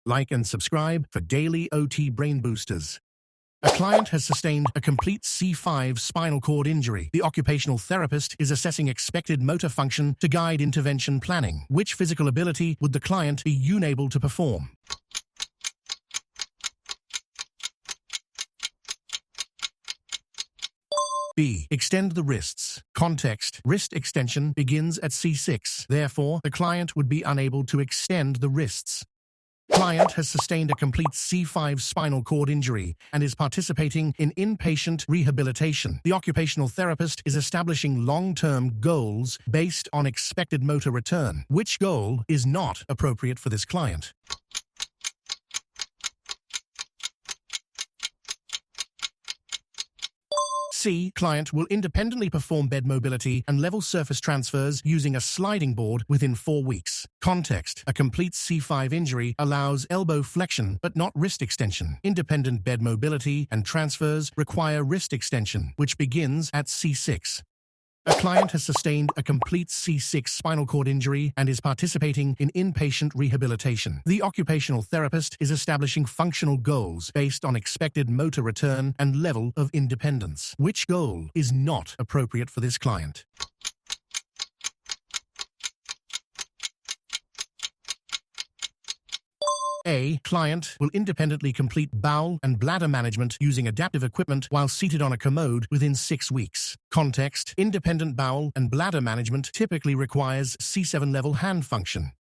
Like and subscribe for daily OT brain boosters. A client has sustained a complete C5 spinal cord injury. The occupational therapist is assessing expected motor function to guide intervention planning. Which physical ability would the client be unable to perform? B. Extend the wrists. Context: wrist extension begins at C6. Therefore, the client would be unable to extend the wrists. Client has sustained a complete C5 spinal cord injury and is participating in inpatient rehabilitation. The occupational therapist is establishing long-term goals based on expected motor return. Which goal is not appropriate for this client? C. Client will independently perform bed mobility and level surface transfers using a sliding board within 4 weeks. Context: a complete C5 injury allows elbow flexion but not wrist extension. Independent bed mobility and transfers require wrist extension, which begins at C6. A client has sustained a complete C6 spinal cord injury and is participating in inpatient rehabilitation. The occupational therapist is establishing functional goals based on expected motor return and level of independence. Which goal is not appropriate for this client? A. Client will independently complete bowel and bladder management using adaptive equipment while seated on a commode within 6 weeks. Context: independent bowel and bladder management typically requires C7 level hand function.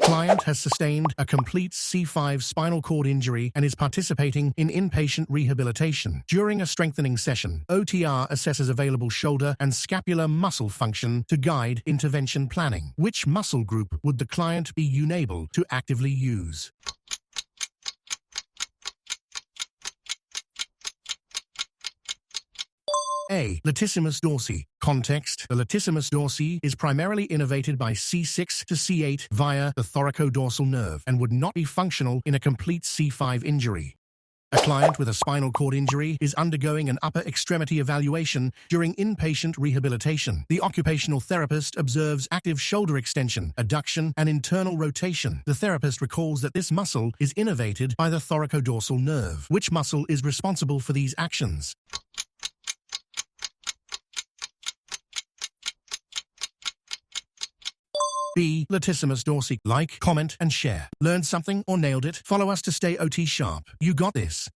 Client has sustained a complete C5 spinal cord injury and is participating in inpatient rehabilitation. During a strengthening session, OTR assesses available shoulder and scapular muscle function to guide intervention planning. Which muscle group would the client be unable to actively use? A. Latissimus dorsi. Context: the latissimus dorsi is primarily innervated by C6 to C8 via the thoracodorsal nerve and would not be functional in a complete C5 injury. A client with a spinal cord injury is undergoing an upper extremity evaluation during inpatient rehabilitation. The occupational therapist observes active shoulder extension, adduction, and internal rotation. The therapist recalls that this muscle is innervated by the thoracodorsal nerve. Which muscle is responsible for these actions? B. Latissimus dorsi. Like, comment, and share. Learned something or nailed it? Follow us to stay OT sharp. You got this.